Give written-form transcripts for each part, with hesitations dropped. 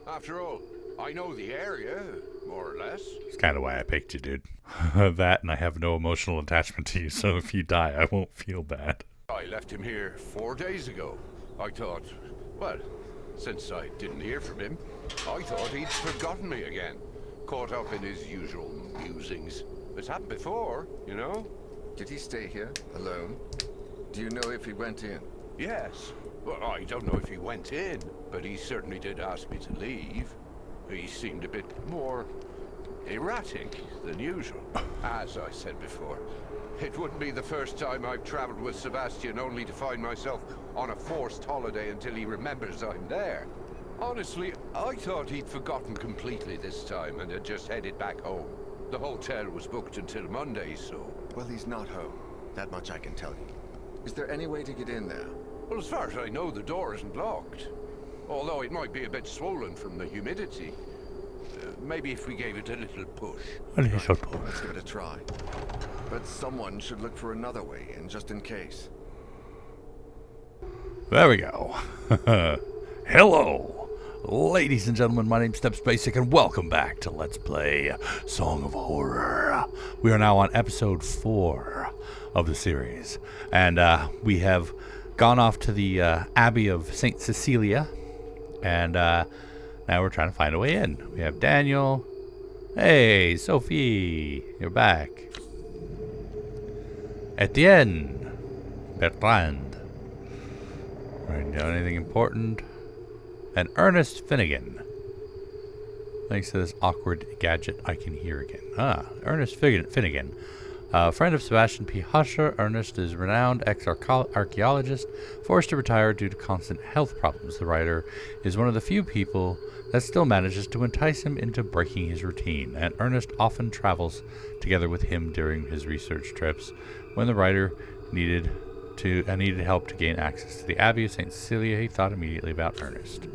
After all, I know the area, more or less. It's kind of why I picked you, dude. That, and I have no emotional attachment to you, so if you die, I won't feel bad. I left him here 4 days ago. I thought, well, since I didn't hear from him, I thought he'd forgotten me again. Caught up in his usual musings. It's happened before, you know? Did he stay here, alone? Do you know if he went in? Yes. Well, I don't know if he went in, but he certainly did ask me to leave. He seemed a bit more erratic than usual. As I said before, it wouldn't be the first time I've traveled with Sebastian only to find myself on a forced holiday until he remembers I'm there. Honestly, I thought he'd forgotten completely this time and had just headed back home. The hotel was booked until Monday, so... Well, he's not home. That much I can tell you. Is there any way to get in there? Well, as far as I know, the door isn't locked. Although it might be a bit swollen from the humidity. Maybe if we gave it a little push. Let's give it a try. But someone should look for another way in, just in case. There we go. Hello, ladies and gentlemen. My name's StepsBasic, and welcome back to Let's Play Song of Horror. We are now on episode 4 of the series, and we have gone off to the Abbey of St. Cecilia, and now we're trying to find a way in. We have Daniel. Hey, Sophie, you're back. Etienne, Bertrand. Writing down anything important. And Ernest Finnegan. Thanks to this awkward gadget, I can hear again. Ernest Finnegan. Friend of Sebastian P. Husher, Ernest is a renowned ex-archaeologist, forced to retire due to constant health problems. The writer is one of the few people that still manages to entice him into breaking his routine, and Ernest often travels together with him during his research trips. When the writer needed help to gain access to the Abbey of St. Cecilia, he thought immediately about Ernest.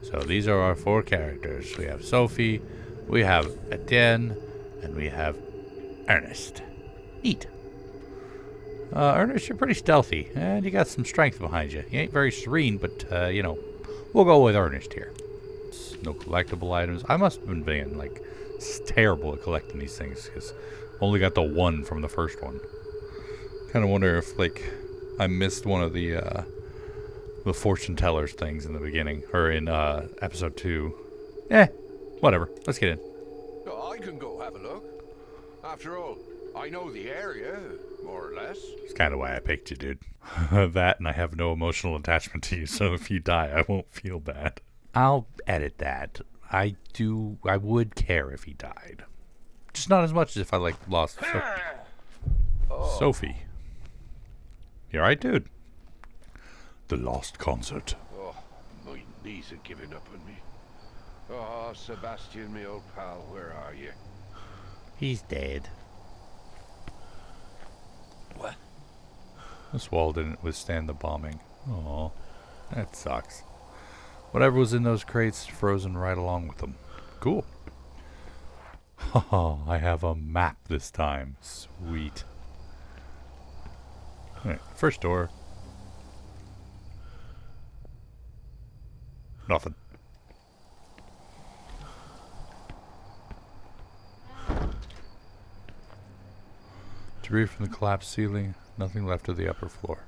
So these are our 4 characters. We have Sophie, we have Etienne, and we have Ernest. Neat. Ernest, you're pretty stealthy, and you got some strength behind you. You ain't very serene, but, we'll go with Ernest here. No collectible items. I must have been being, terrible at collecting these things, because only got the 1 from the first one. Kind of wonder if, I missed one of the fortune tellers things in the beginning, or in, episode 2. Whatever. Let's get in. I can go have a look. After all, I know the area, more or less. It's kind of why I picked you, dude. That, and I have no emotional attachment to you, so if you die, I won't feel bad. I'll edit that. I would care if he died. Just not as much as if I, lost Sophie. You alright, dude? The Lost Concert. Oh, my knees are giving up on me. Oh, Sebastian, me old pal, where are you? He's dead. What? This wall didn't withstand the bombing. Aw, that sucks. Whatever was in those crates frozen right along with them. Cool. Oh, I have a map this time. Sweet. Alright, first door. Nothing. Debris from the collapsed ceiling. Nothing left of the upper floor.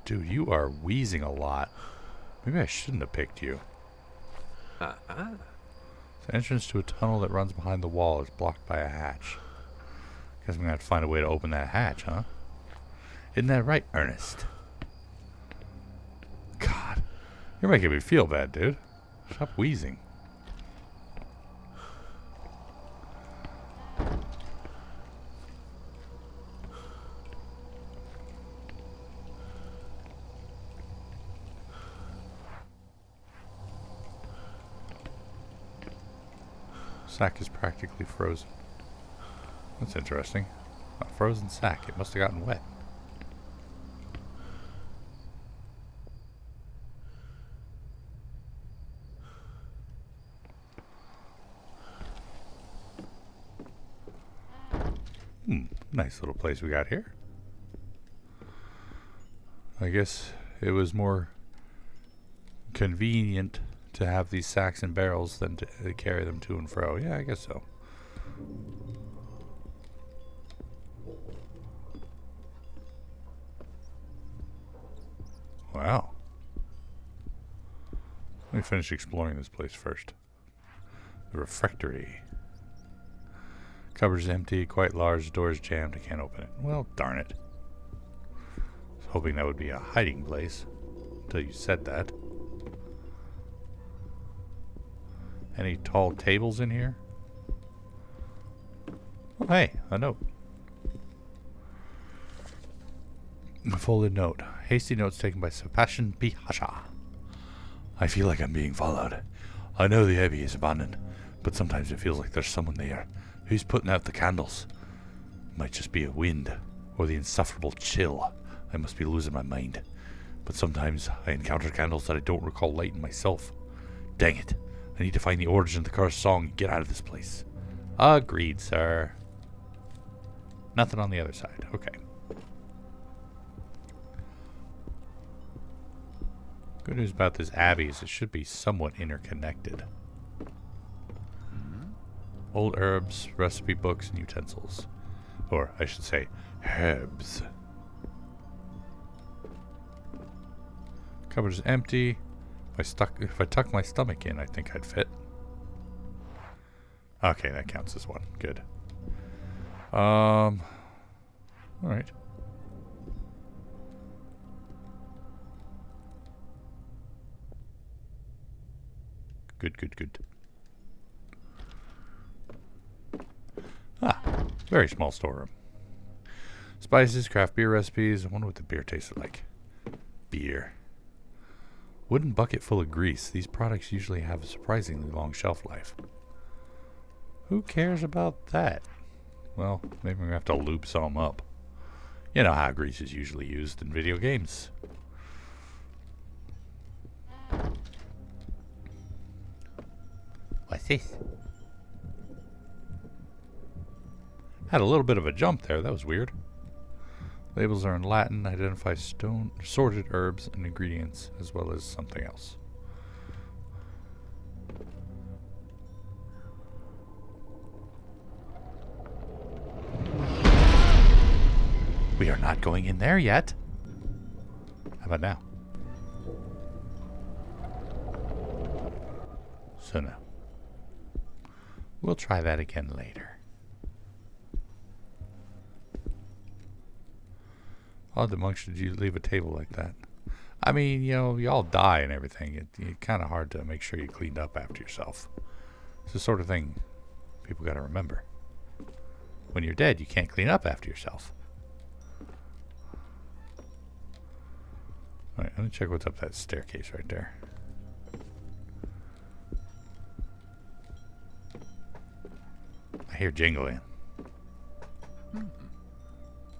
Dude, you are wheezing a lot. Maybe I shouldn't have picked you. The entrance to a tunnel that runs behind the wall is blocked by a hatch. Guess I'm gonna have to find a way to open that hatch, huh? Isn't that right, Ernest? God, you're making me feel bad, dude. Stop wheezing. Sack is practically frozen. That's interesting. A frozen sack. It must have gotten wet. Nice little place we got here. I guess it was more convenient to have these sacks and barrels than to carry them to and fro. Yeah, I guess so. Wow. Let me finish exploring this place first. The refectory. Cupboard's empty, quite large, door's jammed, I can't open it. Well, darn it. I was hoping that would be a hiding place until you said that. Any tall tables in here? Oh, hey, a note. A folded note. Hasty notes taken by Sebastian Husher. I feel like I'm being followed. I know the Abbey is abandoned, but sometimes it feels like there's someone there. Who's putting out the candles? Might just be a wind, or the insufferable chill. I must be losing my mind. But sometimes I encounter candles that I don't recall lighting myself. Dang it. I need to find the origin of the cursed song and get out of this place. Agreed, sir. Nothing on the other side. Okay. Good news about this abbey is it should be somewhat interconnected. Old herbs, recipe books, and utensils. Or, I should say, herbs. Cupboard is empty. If I tuck my stomach in, I think I'd fit. Okay, that counts as one. Good. Alright. Good. Ah, very small storeroom. Spices, craft beer recipes. I wonder what the beer tasted like. Beer. Wooden bucket full of grease. These products usually have a surprisingly long shelf life. Who cares about that? Well, maybe we're going to have to lube some up. You know how grease is usually used in video games. What's this? Had a little bit of a jump there. That was weird. Labels are in Latin. Identify sorted herbs and ingredients as well as something else. We are not going in there yet. How about now? So no. We'll try that again later. How the monk should you leave a table like that? I mean, you know, you all die and everything. It's kind of hard to make sure you cleaned up after yourself. It's the sort of thing people got to remember. When you're dead, you can't clean up after yourself. Alright, let me check what's up that staircase right there. I hear jingling. I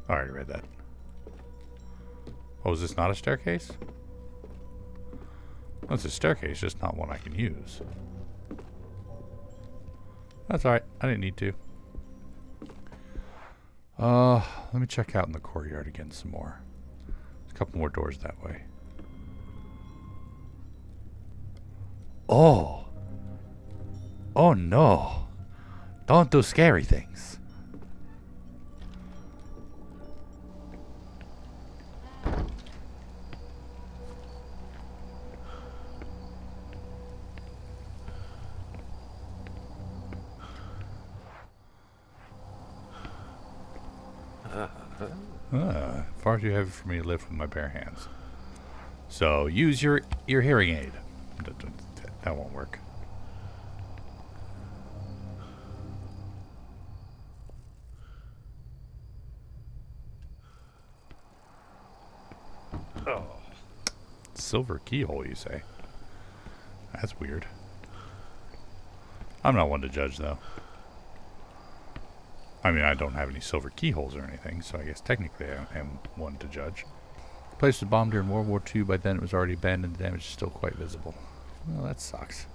already read that. Oh, is this not a staircase? Well, it's a staircase, just not one I can use. That's alright. I didn't need to. Let me check out in the courtyard again some more. There's a couple more doors that way. Oh! Oh no! Don't do scary things. Far too heavy for me to lift with my bare hands. So use your hearing aid. That won't work. Oh. Silver keyhole, you say? That's weird. I'm not one to judge, though. I mean, I don't have any silver keyholes or anything, so I guess technically I am one to judge. The place was bombed during World War II. By then it was already abandoned. The damage is still quite visible. Well, that sucks.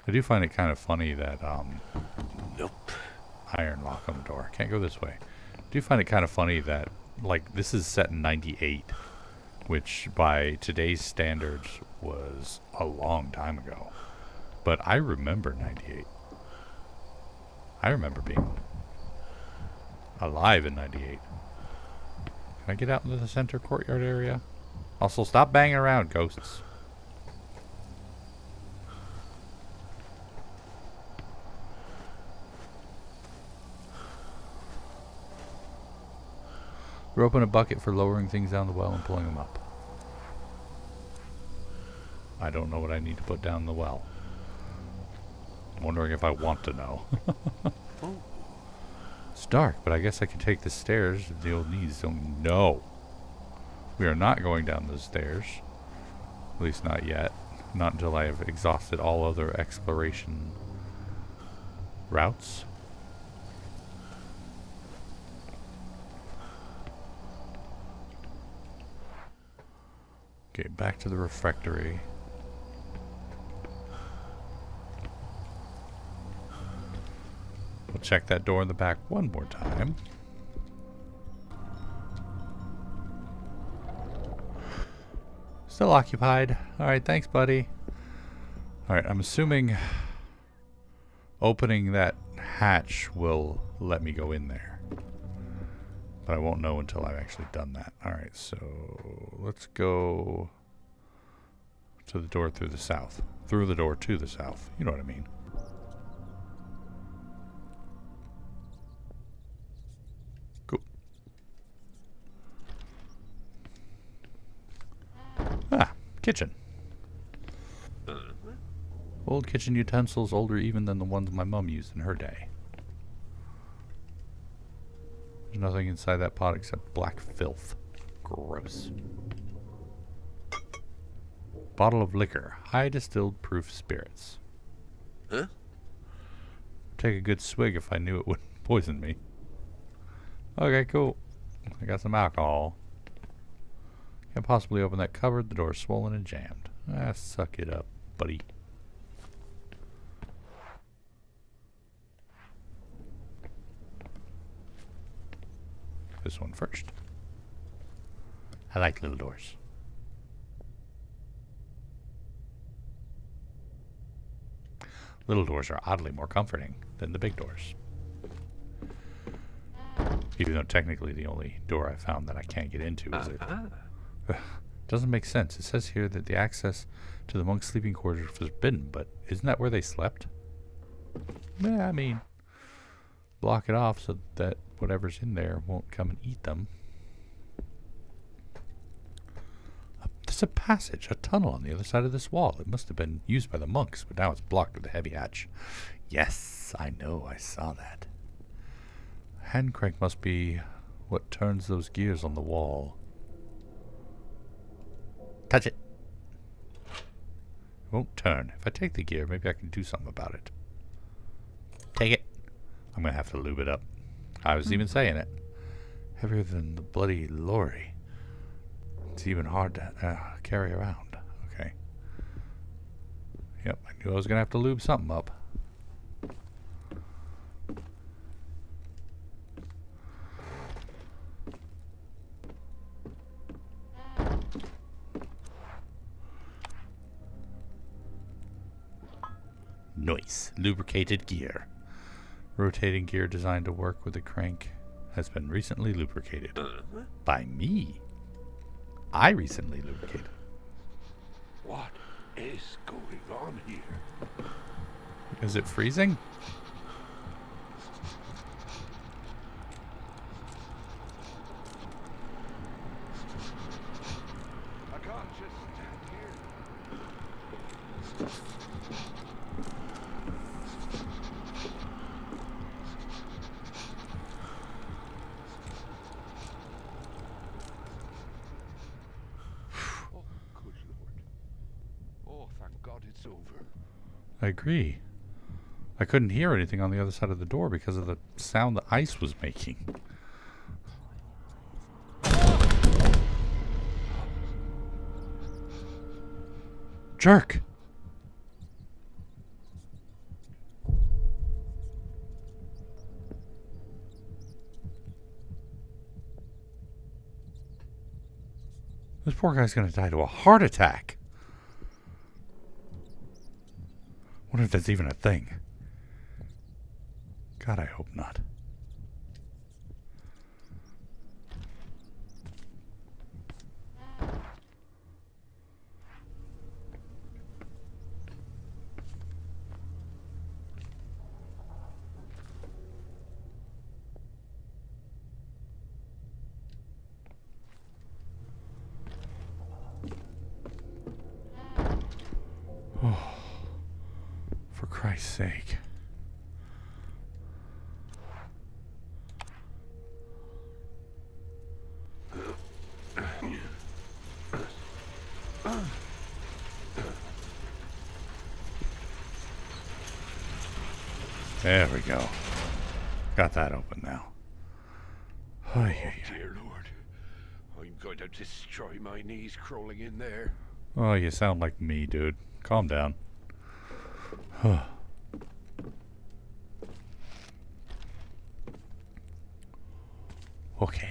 I do find it kind of funny that, Nope. iron lock on the door. Can't go this way. I do find it kind of funny that, like, this is set in 98, which by today's standards was a long time ago. But I remember 98. I remember being alive in 98. Can I get out into the center courtyard area? Also, stop banging around, ghosts. Rope in a bucket for lowering things down the well and pulling them up. I don't know what I need to put down the well. I'm wondering if I want to know. It's dark, but I guess I can take the stairs if the old knees don't. No. We are not going down those stairs. At least not yet. Not until I have exhausted all other exploration routes. Okay, back to the refectory. We'll check that door in the back one more time. Still occupied. Alright, thanks, buddy. Alright, I'm assuming opening that hatch will let me go in there. But I won't know until I've actually done that. Alright, so let's go to the door through the south. Through the door to the south. You know what I mean. Cool. Ah, kitchen. Old kitchen utensils, older even than the ones my mom used in her day. There's nothing inside that pot except black filth. Gross. Bottle of liquor. High distilled proof spirits. Huh? Take a good swig if I knew it wouldn't poison me. Okay, cool. I got some alcohol. Can't possibly open that cupboard. The door's swollen and jammed. Ah, suck it up, buddy. This one first. I like little doors. Little doors are oddly more comforting than the big doors. Even though technically the only door I found that I can't get into is it. Doesn't make sense. It says here that the access to the monks' sleeping quarters was forbidden, but isn't that where they slept? Yeah, I mean, block it off so that whatever's in there won't come and eat them. There's a passage, a tunnel on the other side of this wall. It must have been used by the monks, but now it's blocked with a heavy hatch. Yes, I know, I saw that. Hand crank must be what turns those gears on the wall. Touch it. It won't turn. If I take the gear, maybe I can do something about it. Take it. I'm going to have to lube it up. I was even saying it. Heavier than the bloody lorry. It's even hard to carry around. Okay. Yep, I knew I was going to have to lube something up. Nice. Lubricated gear. Rotating gear designed to work with a crank has been recently lubricated. By me. I recently lubricated. What is going on here? Is it freezing? I can't just stand here. Oh, good Lord. Oh, thank God it's over. I agree. I couldn't hear anything on the other side of the door because of the sound the ice was making. Jerk! This poor guy's gonna die to a heart attack. Wonder if that's even a thing. God, I hope not. Oh, for Christ's sake. There we go. Got that open now. Oh, yeah, yeah. Dear Lord, I'm going to destroy my knees crawling in there. Oh, you sound like me, dude. Calm down. Okay.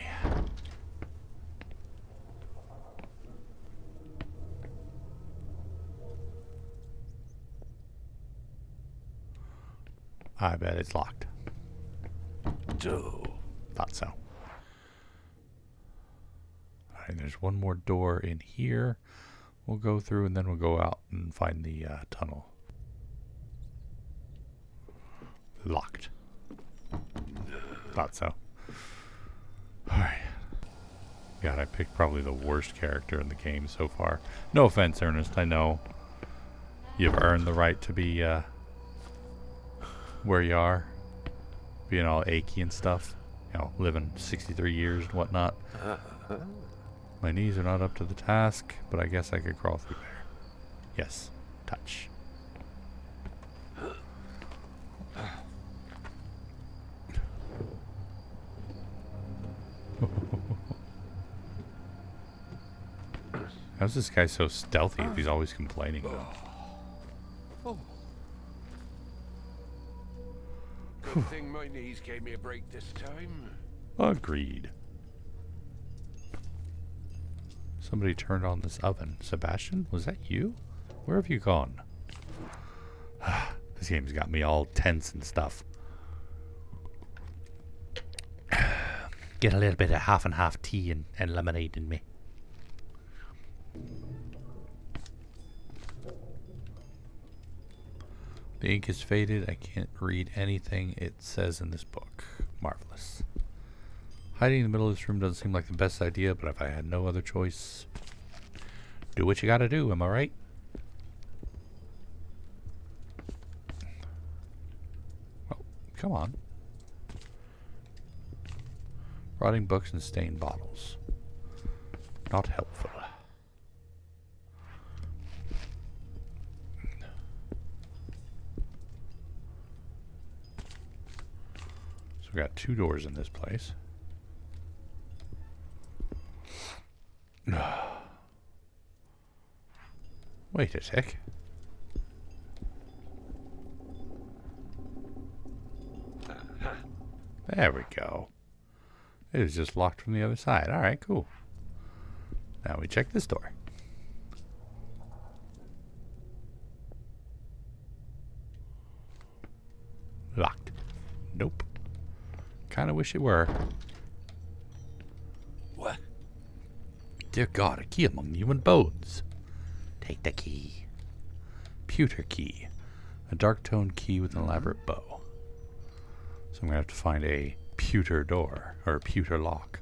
I bet it's locked. Thought so. Alright, there's one more door in here. We'll go through and then we'll go out and find the tunnel. Locked. Thought so. Alright. God, I picked probably the worst character in the game so far. No offense, Ernest. I know you've earned the right to be where you are. Being all achy and stuff. You know, living 63 years and whatnot. My knees are not up to the task, but I guess I could crawl through there. Yes. Touch. How's this guy so stealthy if he's always complaining though? Good thing my knees gave me a break this time. Agreed. Somebody turned on this oven. Sebastian, was that you? Where have you gone? This game's got me all tense and stuff. Get a little bit of half and half tea and lemonade in me. The ink is faded. I can't read anything it says in this book. Marvelous. Hiding in the middle of this room doesn't seem like the best idea, but if I had no other choice, do what you gotta do, am I right? Oh, come on. Rotting books and stained bottles. Not helpful. So we got two doors in this place. Wait a sec. There we go. It was just locked from the other side. Alright, cool. Now we check this door. Locked. Nope. Kinda wish it were. What? Dear God, a key among human bones. Take the key. Pewter key. A dark toned key with an elaborate bow. So I'm going to have to find a pewter door, or a pewter lock.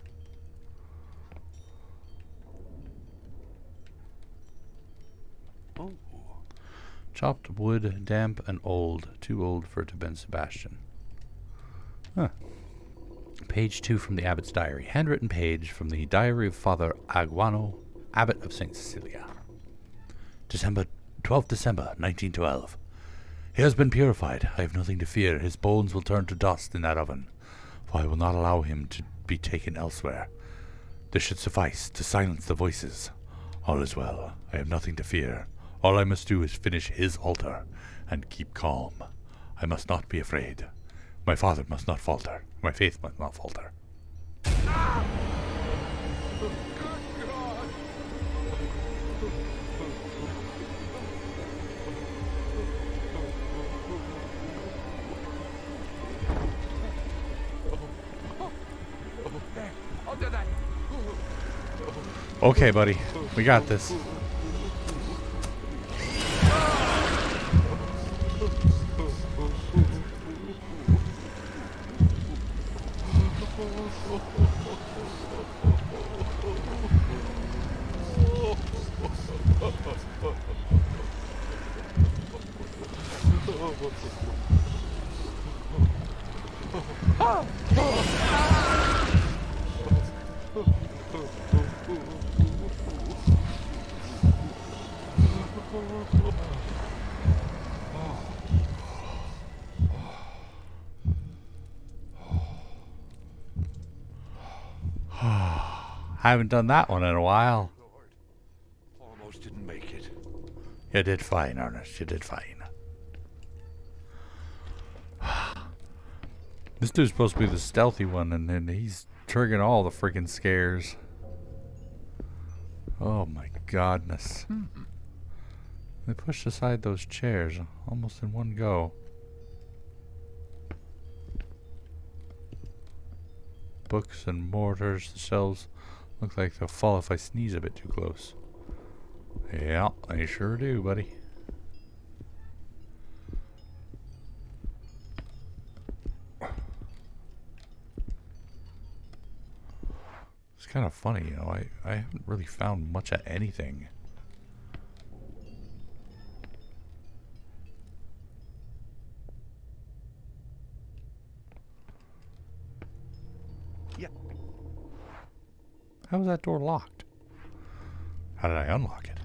Oh. Chopped wood, damp and old. Too old for it to have been Sebastian. Huh. Page 2 from the Abbot's diary. Handwritten page from the diary of Father Aguano, Abbot of St. Cecilia. 12th December, 1912. He has been purified. I have nothing to fear. His bones will turn to dust in that oven, for I will not allow him to be taken elsewhere. This should suffice to silence the voices. All is well. I have nothing to fear. All I must do is finish his altar and keep calm. I must not be afraid. My father must not falter. My faith must not falter. Ah! Oh, good God! Okay, buddy. We got this. I haven't done that one in a while. Lord, almost didn't make it. You did fine, Ernest. You did fine. This dude's supposed to be the stealthy one, and then he's triggering all the freaking scares. Oh my godness. They pushed aside those chairs almost in one go. Books and mortars, the shelves look like they'll fall if I sneeze a bit too close. Yeah, they sure do, buddy. It's kind of funny, you know, I haven't really found much of anything. Yeah. How was that door locked? How did I unlock it?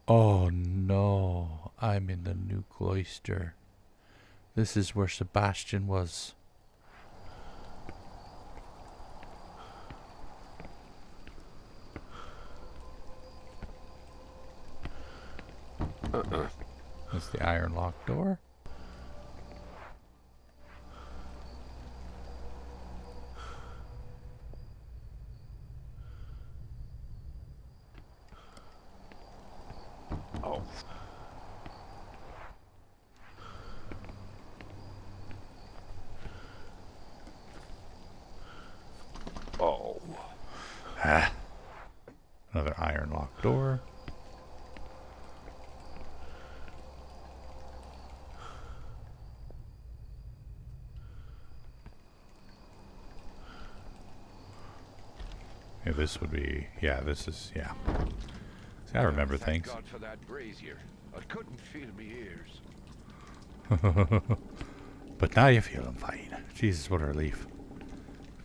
Oh no, I'm in the new cloister. This is where Sebastian was. That's the iron locked door. Oh. Oh. Ah. Another iron locked door. Yeah, this would be, yeah, this is, yeah. See, I remember Thank things. God for that brazier. I couldn't feel my ears. But now you feel them fine. Jesus, what a relief.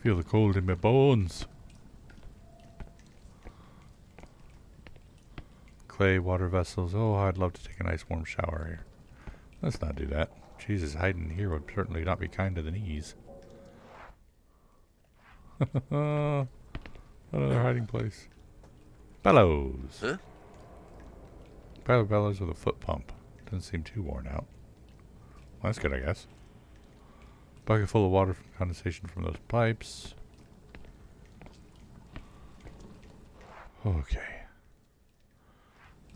Feel the cold in my bones. Clay water vessels. Oh, I'd love to take a nice warm shower here. Let's not do that. Jesus, hiding here would certainly not be kind to the knees. Another hiding place. Bellows. Huh? Bellows with a foot pump. Doesn't seem too worn out. Well, that's good, I guess. Bucket full of water from condensation from those pipes. Okay.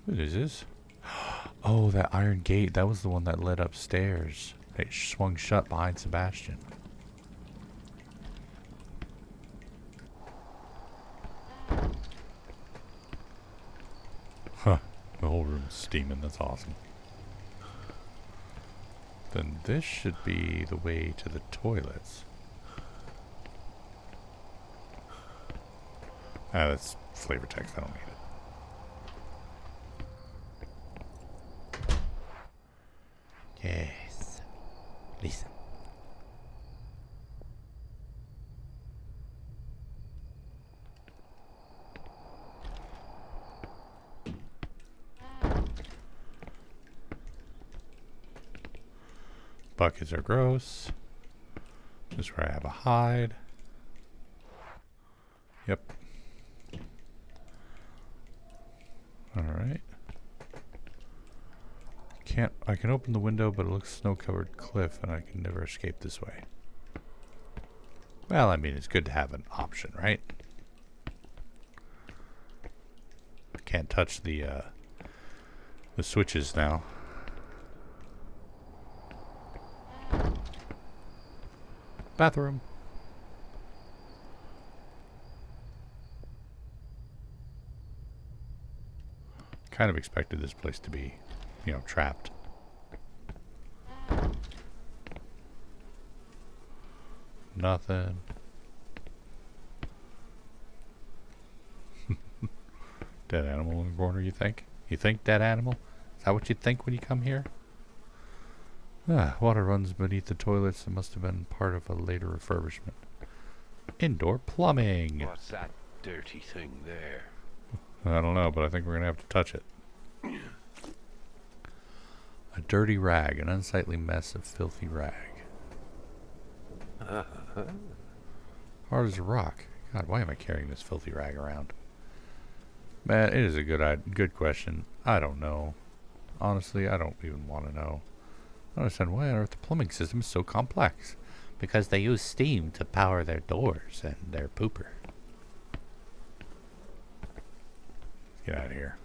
What is this? Oh, that iron gate. That was the one that led upstairs. It swung shut behind Sebastian. Huh. The whole room's steaming. That's awesome. Then this should be the way to the toilets. Ah, that's flavor text. I don't need it. Yes. Listen. Buckets are gross. This is where I have a hide. Yep. Alright. I can open the window, but it looks snow-covered cliff, and I can never escape this way. Well, I mean, it's good to have an option, right? I can't touch the switches now. Bathroom. kind of expected this place to be, you know, trapped. Nothing. Dead animal in the corner, you think? You think dead animal? Is that what you think when you come here? Ah, water runs beneath the toilets. It must have been part of a later refurbishment. Indoor plumbing. What's that dirty thing there? I don't know, but I think we're going to have to touch it. A dirty rag, an unsightly mess of filthy rag. Hard as a rock. God, why am I carrying this filthy rag around? Man, it is a good question. I don't know. Honestly, I don't even want to know. I don't understand why on earth the plumbing system is so complex. Because they use steam to power their doors and their pooper. Get out of here.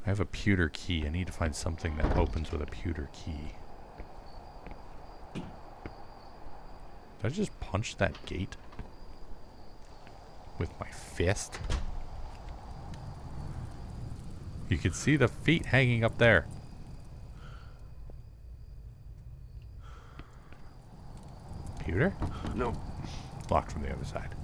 I have a pewter key. I need to find something that opens with a pewter key. Did I just punch that gate? With my fist? You can see the feet hanging up there. Pewter? No. Locked from the other side.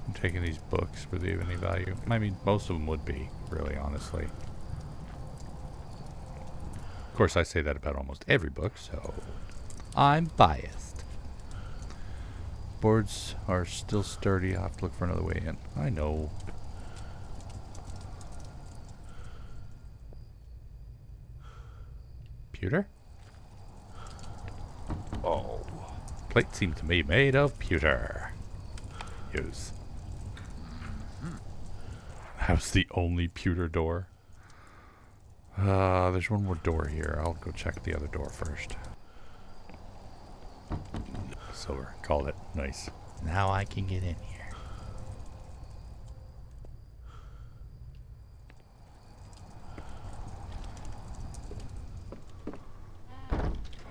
I'm taking these books. Were they of any value? I mean, most of them would be, really, honestly. Of course, I say that about almost every book, so I'm biased. Boards are still sturdy. I'll have to look for another way in. I know. Pewter? Oh. Plate seemed to be made of pewter. Use. That was the only pewter door. There's one more door here. I'll go check the other door first. Silver. Called it. Nice. Now I can get in here.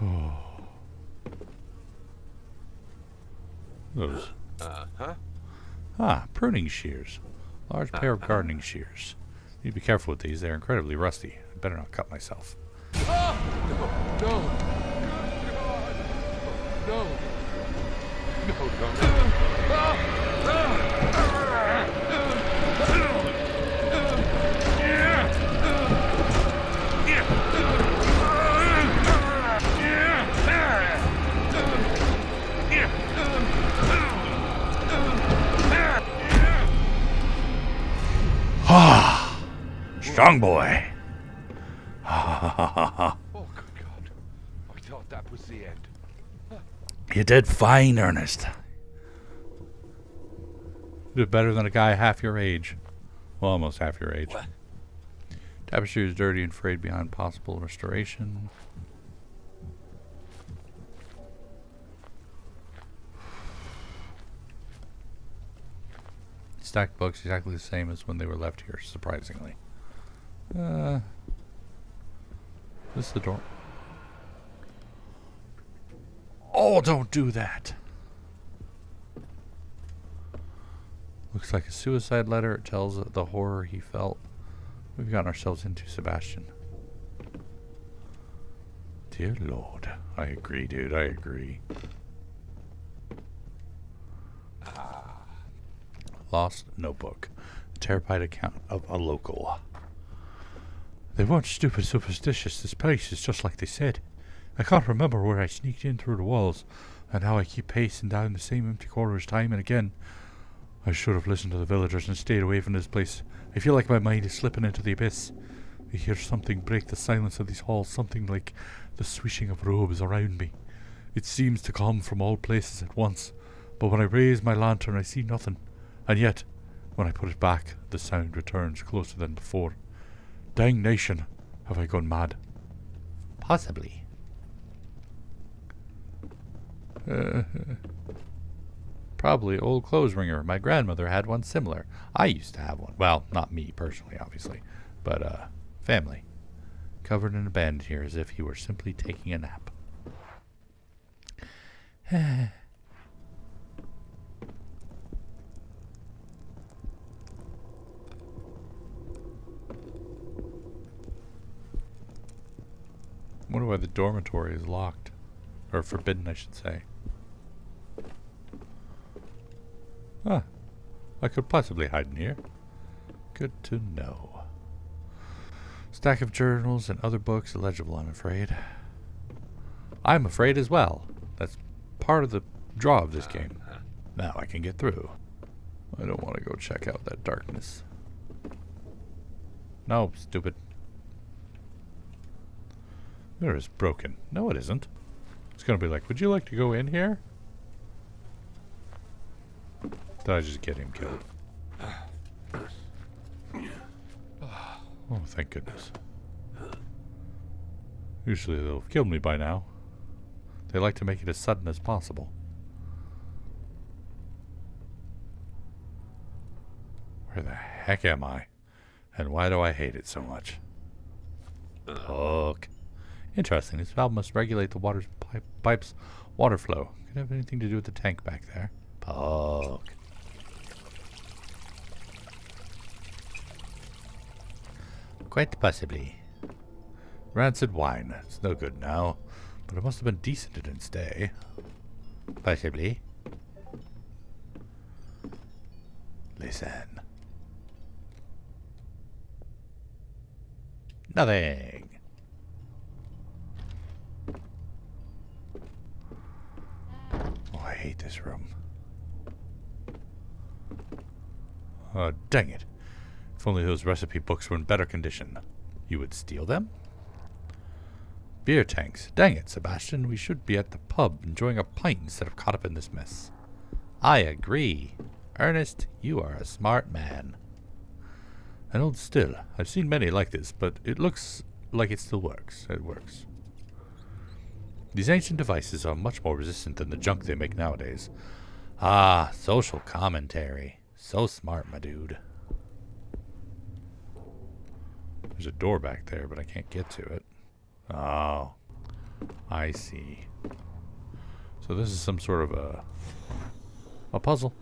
Oh. Those. Uh-huh. Ah, pruning shears. Large pair of gardening shears. Need to be careful with these. They're incredibly rusty. I better not cut myself. Oh! No! No! No! No, no, no. Ah! Strong boy! Oh, good God. I thought that was the end. You did fine, Ernest. You did better than a guy half your age. Well, almost half your age. What? Tapestry is dirty and frayed beyond possible restoration. Stacked books exactly the same as when they were left here, surprisingly. This is the door. Oh, don't do that. Looks like a suicide letter. It tells the horror he felt. We've gotten ourselves into, Sebastian. Dear Lord. I agree, dude. I agree. Lost notebook. A terrified account of a local. They weren't stupid superstitious. This place is just like they said. I can't remember where I sneaked in through the walls, and how I keep pacing down the same empty corridors time and again. I should have listened to the villagers and stayed away from this place. I feel like my mind is slipping into the abyss. I hear something break the silence of these halls, something like the swishing of robes around me. It seems to come from all places at once, but when I raise my lantern I see nothing. And yet, when I put it back, the sound returns closer than before. Dang nation, have I gone mad? Possibly. Probably old clothes wringer. My grandmother had one similar. I used to have one. Well, not me personally, obviously, but family. Covered and abandoned here as if he were simply taking a nap. Wonder why the dormitory is locked. Or forbidden, I should say. Ah, I could possibly hide in here. Good to know. Stack of journals and other books, illegible, I'm afraid. I'm afraid as well. That's part of the draw of this game. Now I can get through. I don't want to go check out that darkness. No, stupid. Mirror is broken. No, it isn't. It's gonna be like, would you like to go in here? Did I just get him killed? Oh, thank goodness. Usually they'll have killed me by now. They like to make it as sudden as possible. Where the heck am I? And why do I hate it so much? Hook. Interesting. This valve must regulate the pipe's water flow. Could it have anything to do with the tank back there? Poke. Quite possibly. Rancid wine. It's no good now, but it must have been decent in its day. Possibly. Listen. Nothing. Oh, I hate this room. Oh, dang it. If only those recipe books were in better condition. You would steal them? Beer tanks. Dang it, Sebastian. We should be at the pub enjoying a pint instead of caught up in this mess. I agree. Ernest, you are a smart man. An old still. I've seen many like this, but it looks like it still works. It works. These ancient devices are much more resistant than the junk they make nowadays. Ah, social commentary. So smart, my dude. There's a door back there, but I can't get to it. Oh, I see. So this is some sort of a puzzle.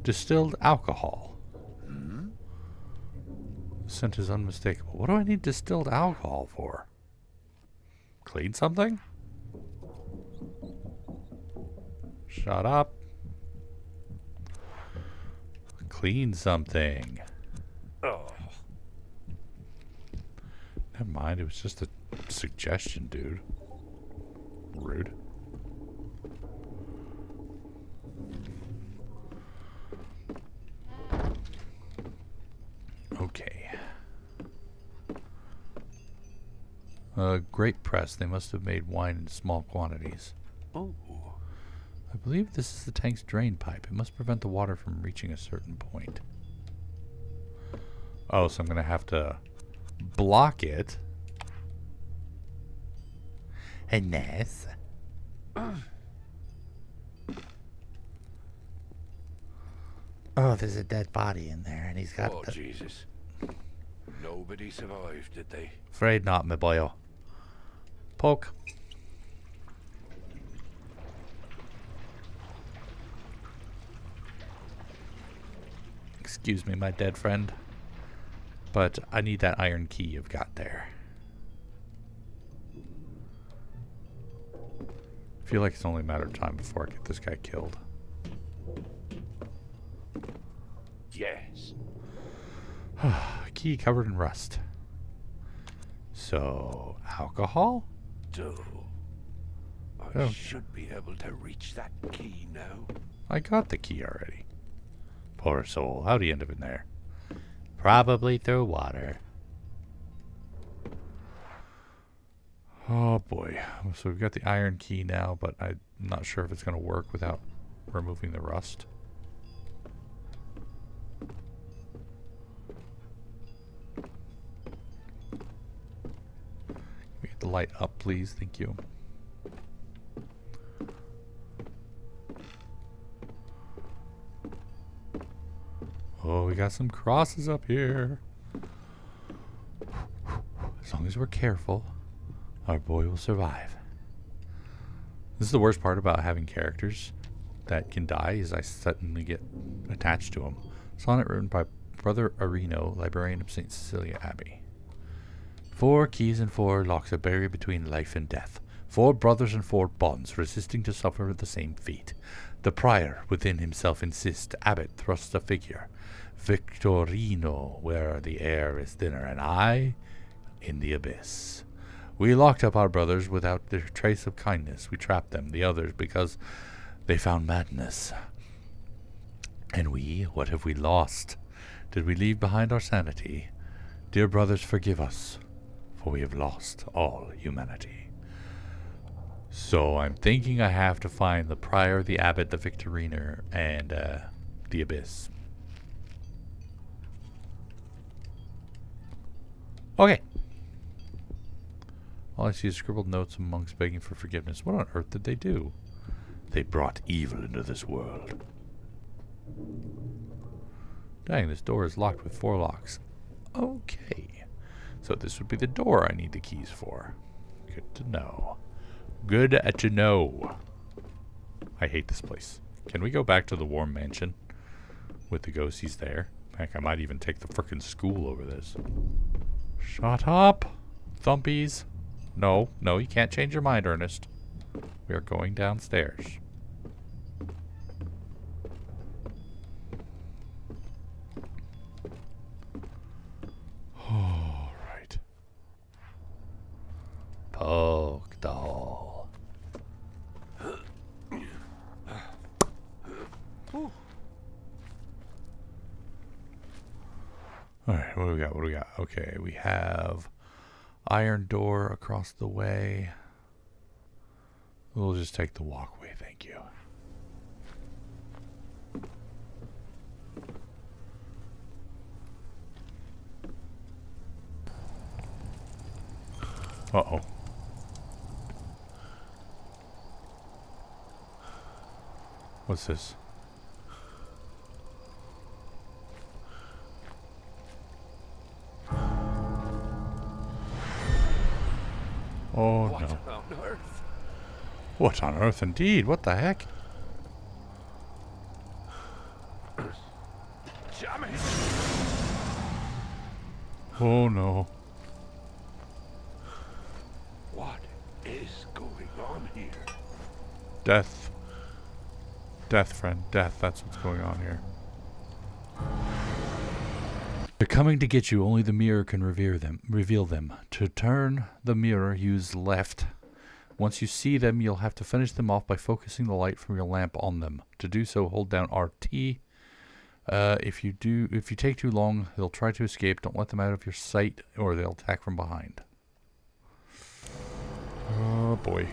Distilled alcohol. The scent is unmistakable. What do I need distilled alcohol for? Clean something? Shut up. Clean something. Oh. Never mind, it was just a suggestion, dude. Rude. Okay. Grape press. They must have made wine in small quantities. Oh. I believe this is the tank's drain pipe. It must prevent the water from reaching a certain point. Oh, so I'm going to have to block it. And this. Oh, there's a dead body in there, and he's got. Oh, Jesus! Nobody survived, did they? Afraid not, my boyo. Poke. Excuse me, my dead friend, but I need that iron key you've got there. I feel like it's only a matter of time before I get this guy killed. Yes. Key covered in rust. So, alcohol? I should be able to reach that key now. I got the key already. Poor soul. How'd he end up in there? Probably through water. Oh boy. So we've got the iron key now, but I'm not sure if it's going to work without removing the rust. Can we get the light up, please? Thank you. Oh, we got some crosses up here. As long as we're careful, our boy will survive. This is the worst part about having characters that can die, is I suddenly get attached to them. Sonnet written by Brother Areno, librarian of St. Cecilia Abbey. 4 keys and 4 locks are buried between life and death. 4 brothers and 4 bonds, resisting to suffer the same fate. The prior within himself insists. Abbot thrusts a figure. Victorino, where the air is thinner, and I in the abyss. We locked up our brothers without their trace of kindness. We trapped them, the others, because they found madness. And we, what have we lost? Did we leave behind our sanity? Dear brothers, forgive us, for we have lost all humanity. So I'm thinking I have to find the prior, the abbot, the Victorino, and the abyss. Okay. All I see is scribbled notes of monks begging for forgiveness. What on earth did they do? They brought evil into this world. Dang, this door is locked with 4 locks. Okay. So this would be the door I need the keys for. Good to know. Good to know. I hate this place. Can we go back to the warm mansion with the ghosties there? Heck, I might even take the frickin' school over this. Shut up, thumpies. No, no, you can't change your mind, Ernest. We are going downstairs. All right. Poke the hole. All right, what do we got? What do we got? Okay, we have iron door across the way. We'll just take the walkway, thank you. Uh-oh. What's this? Oh, What no. on earth? What on earth indeed? What the heck? Damn it! Oh, no. What is going on here? Death. Death, friend. Death. That's what's going on here. They're coming to get you. Only the mirror can reveal them. To turn the mirror, use left. Once you see them, you'll have to finish them off by focusing the light from your lamp on them. To do so, hold down RT. If you take too long, they'll try to escape. Don't let them out of your sight, or they'll attack from behind. Oh boy.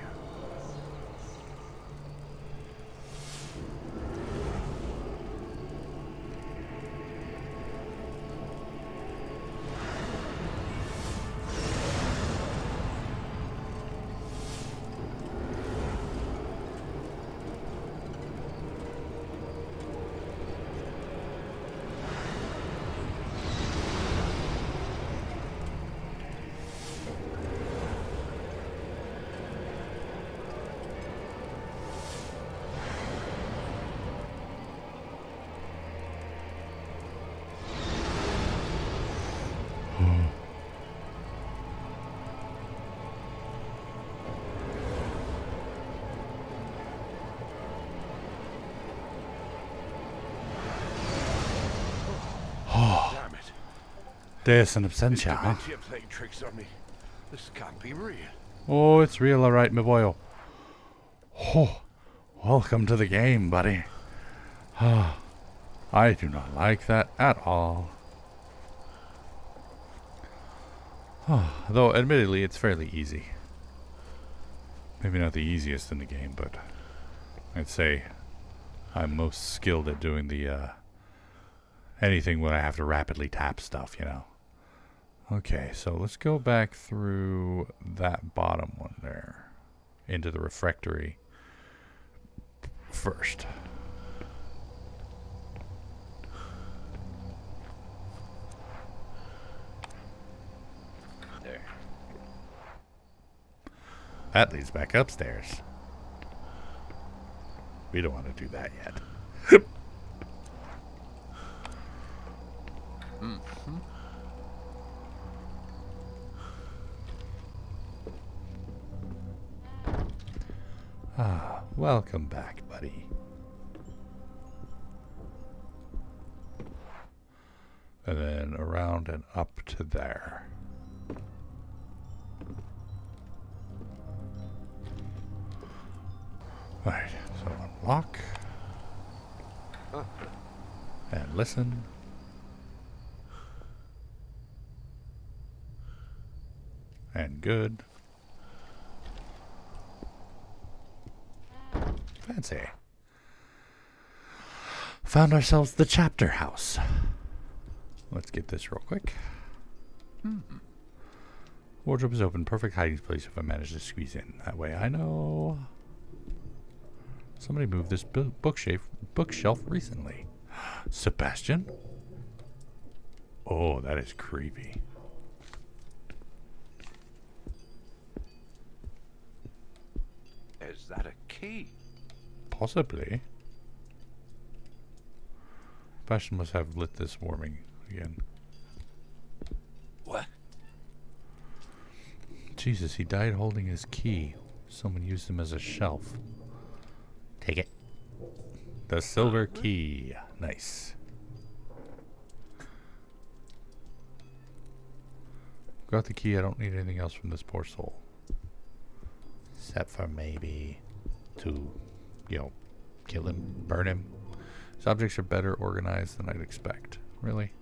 Damn it. Deus in This absentia, huh? dementia playing tricks on me. This can't be real. Oh, it's real, alright, my boyo. Oh, welcome to the game, buddy. I do not like that at all. Though, admittedly, it's fairly easy. Maybe not the easiest in the game, but I'd say I'm most skilled at doing the, anything when I have to rapidly tap stuff, you know. Okay, so let's go back through that bottom one there into the refectory first. that leads back upstairs. We don't want to do that yet. Ah, welcome back, buddy. And then around and up to there. Alright, so unlock. And listen. And good. Fancy. Found ourselves the chapter house. Let's get this real quick. Wardrobe is open. Perfect hiding place if I manage to squeeze in. That way I know. Somebody moved this bookshelf recently. Sebastian? Oh, that is creepy. Is that a key? Possibly. Sebastian must have lit this warming again. What? Jesus, he died holding his key. Someone used him as a shelf. Take it. The silver key. Nice. Got the key. I don't need anything else from this poor soul. Except for maybe to, you know, kill him, burn him. His objects are better organized than I'd expect. Really?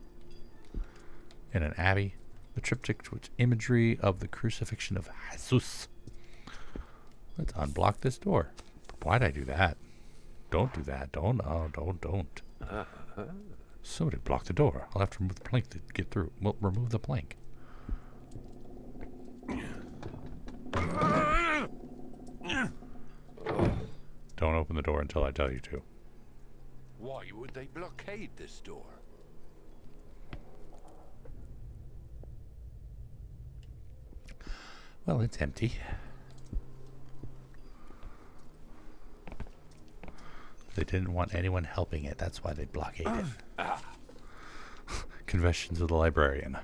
In an abbey? The triptych with imagery of the crucifixion of Jesus. Let's unblock this door. Why'd I do that? Don't do that. Don't. Somebody blocked the door. I'll have to remove the plank to get through. Well, remove the plank. Don't open the door until I tell you to. Why would they blockade this door? Well, it's empty. They didn't want anyone helping it. That's why they blockaded it. Confessions of the Librarian.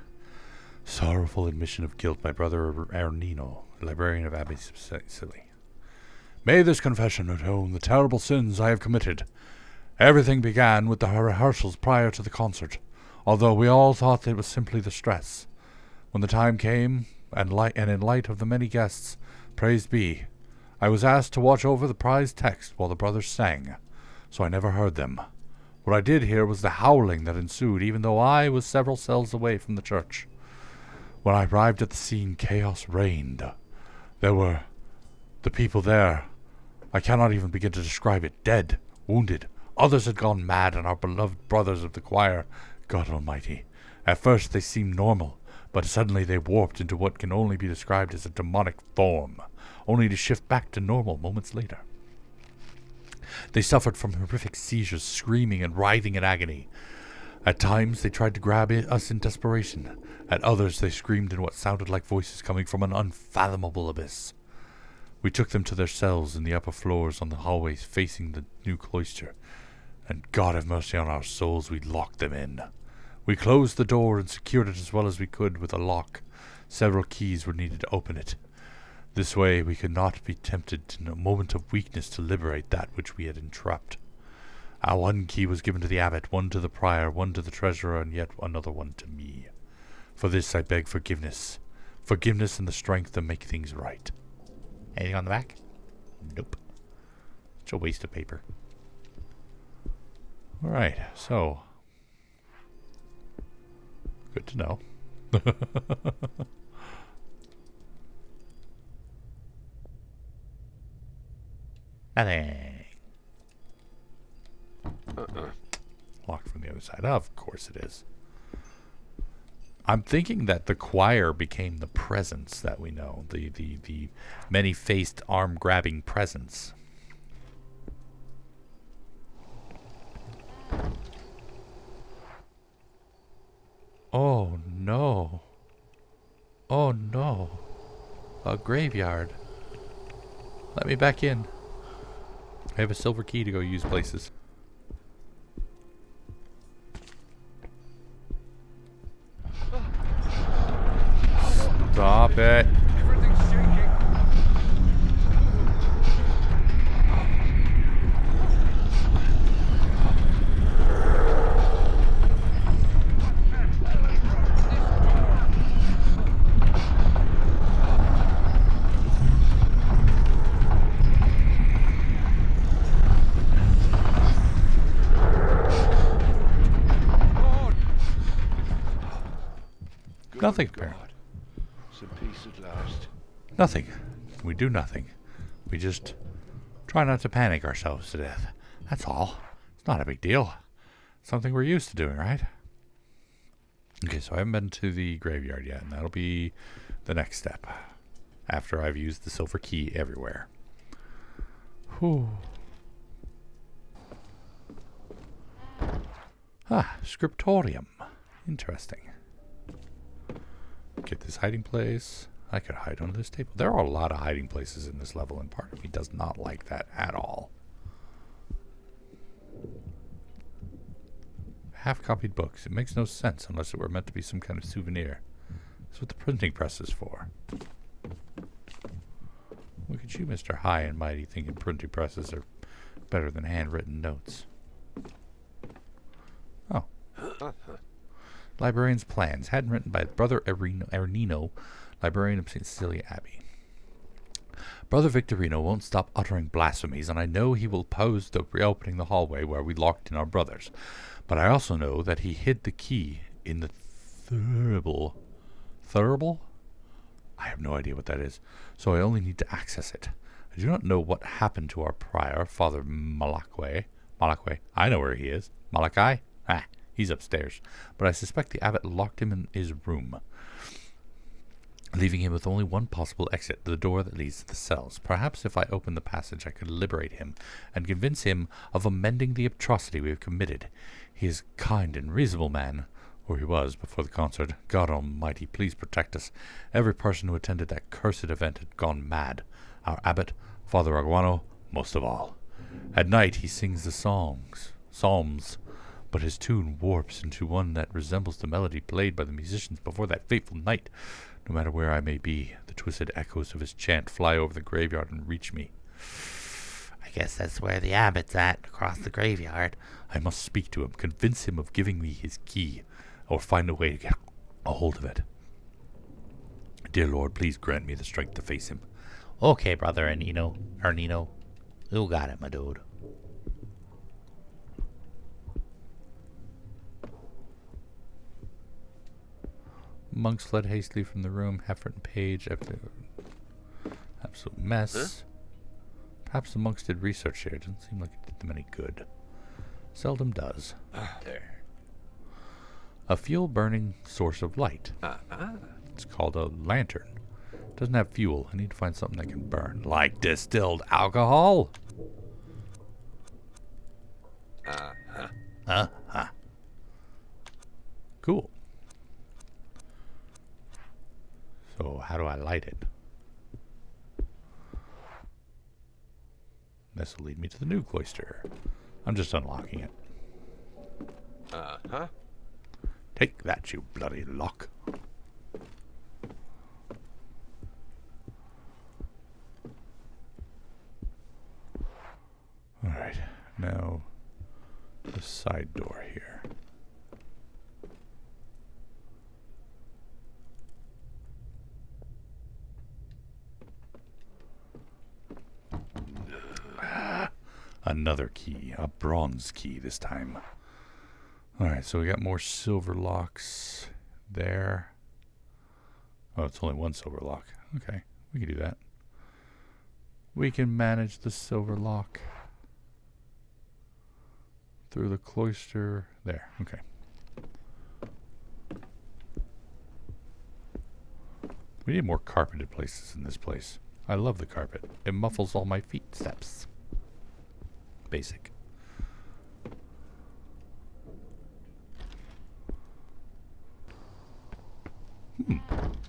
Sorrowful admission of guilt by Brother Ernino, librarian of Abbey, Cecilia. May this confession atone the terrible sins I have committed. Everything began with the rehearsals prior to the concert, although we all thought it was simply the stress. When the time came, and in light of the many guests, praised be, I was asked to watch over the prized text while the brothers sang, so I never heard them. What I did hear was the howling that ensued, even though I was several cells away from the church. When I arrived at the scene, chaos reigned. There were the people there. I cannot even begin to describe it. Dead, wounded. Others had gone mad, and our beloved brothers of the choir, God Almighty. At first they seemed normal, but suddenly they warped into what can only be described as a demonic form, only to shift back to normal moments later. They suffered from horrific seizures, screaming and writhing in agony. At times they tried to grab us in desperation. At others they screamed in what sounded like voices coming from an unfathomable abyss. We took them to their cells in the upper floors on the hallways facing the new cloister, and God have mercy on our souls, we locked them in. We closed the door and secured it as well as we could with a lock. Several keys were needed to open it. This way we could not be tempted in a moment of weakness to liberate that which we had entrapped. Our one key was given to the abbot, one to the prior, one to the treasurer, and yet another one to me. For this I beg forgiveness. Forgiveness and the strength to make things right. Anything on the back? Nope. It's a waste of paper. Alright, so. Good to know. Nothing. Locked from the other side. Of course it is. I'm thinking that the choir became the presence that we know. The many-faced, arm-grabbing presence. Oh no. Oh no. A graveyard. Let me back in. I have a silver key to go use places. Stop it. Everything's shaking. Nothing, Good apparently. God. Some peace at last. Nothing. We do nothing. We just try not to panic ourselves to death. That's all. It's not a big deal. Something we're used to doing, right? Okay, so I haven't been to the graveyard yet, and that'll be the next step. After I've used the silver key everywhere. Whew. Ah, scriptorium. Interesting. Get this hiding place. I could hide under this table. There are a lot of hiding places in this level, and part of me does not like that at all. Half-copied books. It makes no sense unless it were meant to be some kind of souvenir. That's what the printing press is for. Look at you, Mr. High and Mighty, thinking printing presses are better than handwritten notes. Oh. Librarian's plans, hadn't written by Brother Ernino, librarian of St. Cecilia Abbey. Brother Victorino won't stop uttering blasphemies, and I know he will oppose the reopening the hallway where we locked in our brothers. But I also know that he hid the key in the thurible. Thurible? I have no idea what that is, so I only need to access it. I do not know what happened to our prior, Father Malakwe. I know where he is. Malachi? Ah. He's upstairs, but I suspect the abbot locked him in his room, leaving him with only one possible exit, the door that leads to the cells. Perhaps if I opened the passage I could liberate him and convince him of amending the atrocity we have committed. He is a kind and reasonable man, or he was before the concert. God Almighty, please protect us. Every person who attended that cursed event had gone mad. Our abbot, Father Aguano, most of all. At night he sings the psalms, but his tune warps into one that resembles the melody played by the musicians before that fateful night. No matter where I may be, the twisted echoes of his chant fly over the graveyard and reach me. I guess that's where the abbot's at, across the graveyard. I must speak to him, convince him of giving me his key, or find a way to get a hold of it. Dear Lord, please grant me the strength to face him. Okay, Brother Ernino. You got it, my dude. Monks fled hastily from the room. Heffert and Page. Absolute mess. Huh? Perhaps the monks did research here. It doesn't seem like it did them any good. Seldom does. There. A fuel-burning source of light. It's called a lantern. It doesn't have fuel. I need to find something that can burn. Like distilled alcohol? Cool. So how do I light it? This will lead me to the new cloister. I'm just unlocking it. Take that, you bloody lock. Alright, now the side door here. Another key, a bronze key this time. Alright, so we got more silver locks there. Oh, it's only one silver lock. Okay, we can do that. We can manage the silver lock through the cloister. There, okay. We need more carpeted places in this place. I love the carpet. It muffles all my feet steps. Basic.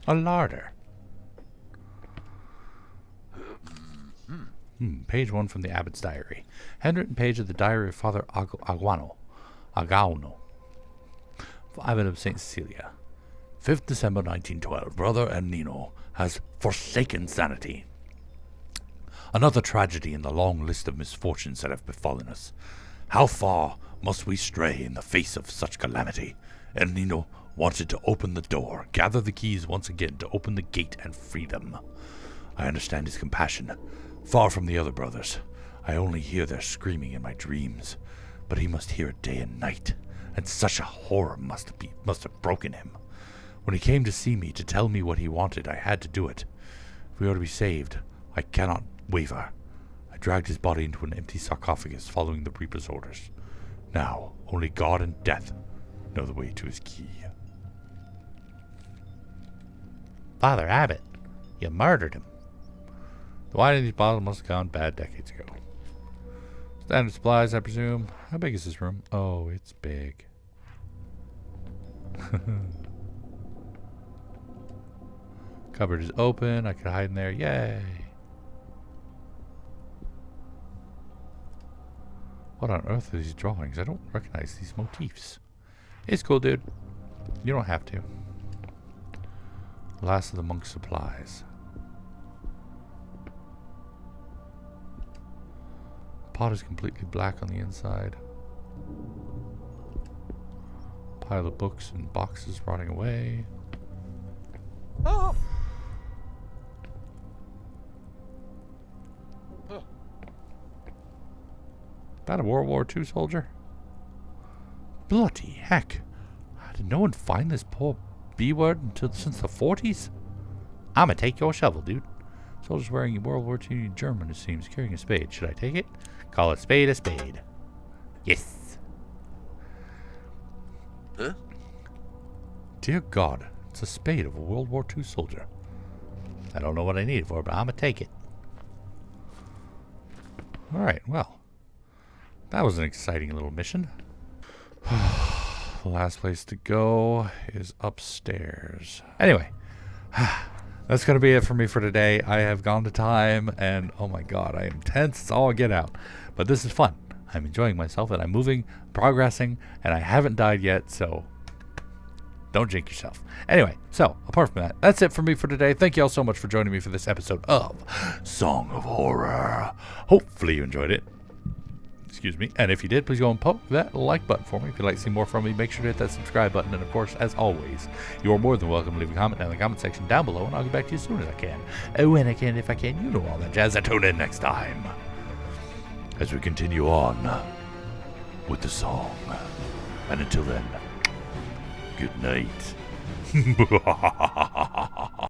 A larder. page 1 from the abbot's diary. Handwritten page of the diary of Father Agauno. 5 of St. Cecilia. 5th December 1912. Brother Ernino has forsaken sanity. Another tragedy in the long list of misfortunes that have befallen us. How far must we stray in the face of such calamity? Ernino wanted to open the door, gather the keys once again to open the gate and free them. I understand his compassion. Far from the other brothers, I only hear their screaming in my dreams, but he must hear it day and night, and such a horror must have broken him. When he came to see me to tell me what he wanted, I had to do it. If we are to be saved, I cannot waver. I dragged his body into an empty sarcophagus, following the Reaper's orders. Now, only God and death know the way to his key. Father Abbot, you murdered him. The wine in these bottles must have gone bad decades ago. Standard supplies, I presume. How big is this room? Oh, it's big. Cupboard is open. I could hide in there. Yay. What on earth are these drawings? I don't recognize these motifs. It's cool, dude. You don't have to. Last of the monk's supplies. Pot is completely black on the inside. Pile of books and boxes rotting away. Oh. That a World War II soldier? Bloody heck. Did no one find this poor B word since the 40s? I'ma take your shovel, dude. Soldier's wearing a World War II German, it seems, carrying a spade. Should I take it? Call a spade a spade. Yes. Huh? Dear God, it's a spade of a World War II soldier. I don't know what I need it for, but I'ma take it. Alright, well. That was an exciting little mission. The last place to go is upstairs. Anyway, that's going to be it for me for today. I have gone to time, and oh my God, I am tense. It's all get out. But this is fun. I'm enjoying myself, and I'm moving, progressing, and I haven't died yet, so don't jinx yourself. Anyway, so apart from that, that's it for me for today. Thank you all so much for joining me for this episode of Song of Horror. Hopefully you enjoyed it. Excuse me. And if you did, please go and poke that like button for me. If you'd like to see more from me, make sure to hit that subscribe button. And of course, as always, you are more than welcome to leave a comment down in the comment section down below, and I'll get back to you as soon as I can. Oh, when I can, if I can, you know all that jazz. Tune in next time as we continue on with the song. And until then, good night.